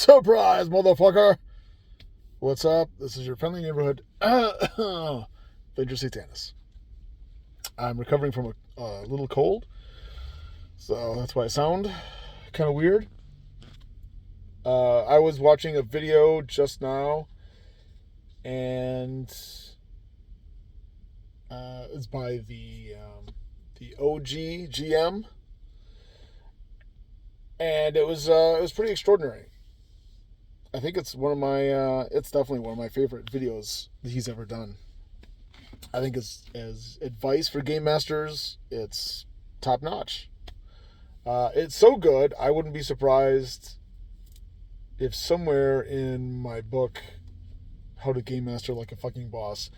Surprise, motherfucker! What's up? This is your friendly neighborhood Venger Satanis. I'm recovering from a little cold, so that's why I sound kind of weird. I was watching a video just now, and it's by the OG GM, and it was pretty extraordinary. I think it's it's definitely one of my favorite videos that he's ever done. I think as advice for game masters, it's top notch. It's so good, I wouldn't be surprised if somewhere in my book, How to Game Master Like a Fucking Boss,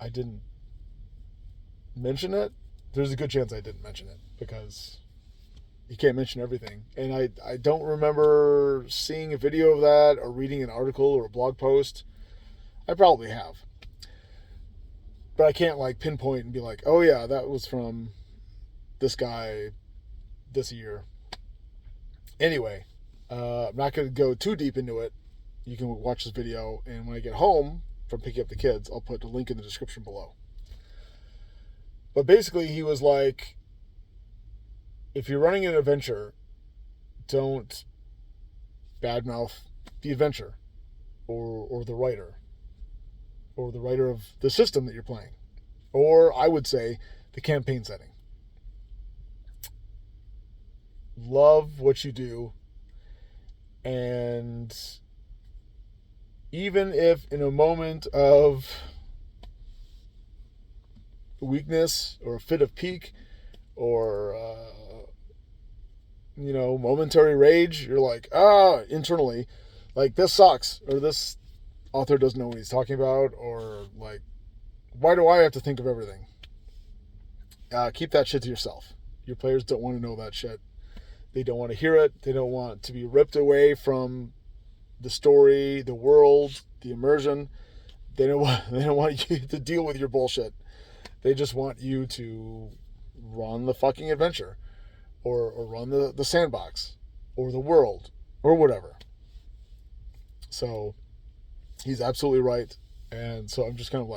I didn't mention it. There's a good chance I didn't mention it, because you can't mention everything. And I don't remember seeing a video of that or reading an article or a blog post. I probably have. But I can't pinpoint and be like, oh yeah, that was from this guy this year. Anyway, I'm not going to go too deep into it. You can watch this video, and when I get home from picking up the kids, I'll put a link in the description below. But basically, he was like, if you're running an adventure, don't badmouth the adventure or the writer of the system that you're playing, or I would say the campaign setting. Love what you do, and even if in a moment of weakness or a fit of pique or momentary rage, you're like, internally, this sucks, or this author doesn't know what he's talking about, or why do I have to think of everything? Keep that shit to yourself. Your players don't want to know that shit. They don't want to hear it. They don't want to be ripped away from the story, the world, the immersion. They don't want you to deal with your bullshit. They just want you to run the fucking adventure, or run the sandbox, or the world, or whatever. So he's absolutely right. And so I'm just kind of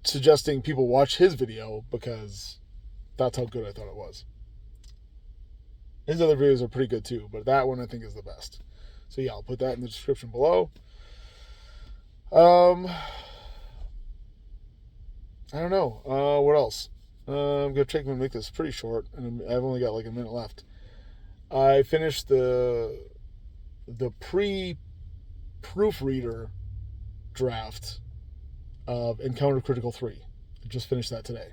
suggesting people watch his video, because that's how good I thought it was. His other videos are pretty good too, but that one I think is the best. So yeah, I'll put that in the description below. I don't know. What else? I'm going to make this pretty short, and I've only got a minute left. I finished the pre-proofreader draft of Encounter Critical 3. I just finished that today,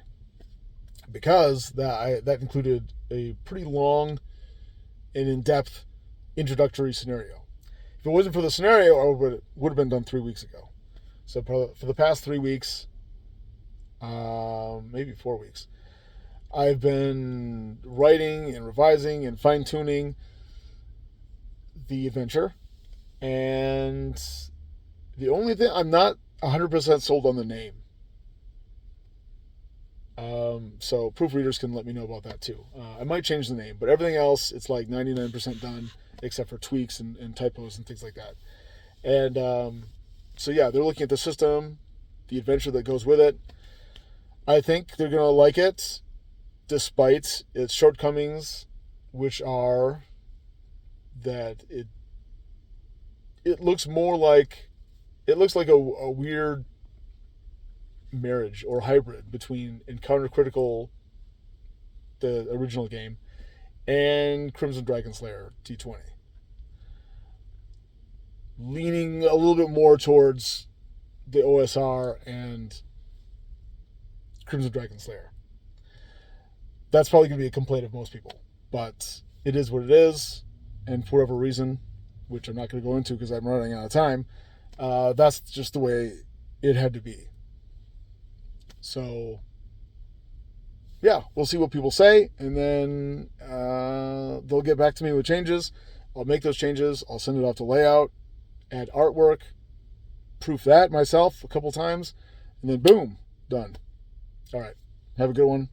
because that included a pretty long and in-depth introductory scenario. If it wasn't for the scenario, I would have been done 3 weeks ago. So for the past 3 weeks, maybe 4 weeks, I've been writing and revising and fine-tuning the adventure. And the only thing, I'm not 100% sold on the name. So proofreaders can let me know about that too. I might change the name, but everything else, it's 99% done, except for tweaks and typos and things like that. And so yeah, they're looking at the system, the adventure that goes with it. I think they're going to like it, despite its shortcomings, which are that it looks like a weird marriage or hybrid between Encounter Critical, the original game, and Crimson Dragon Slayer T20. Leaning a little bit more towards the OSR and Crimson Dragon Slayer. That's probably going to be a complaint of most people, but it is what it is, and for whatever reason, which I'm not going to go into because I'm running out of time, that's just the way it had to be. So yeah, we'll see what people say, and then they'll get back to me with changes. I'll make those changes. I'll send it off to layout, add artwork, proof that myself a couple times, and then boom, done. All right. Have a good one.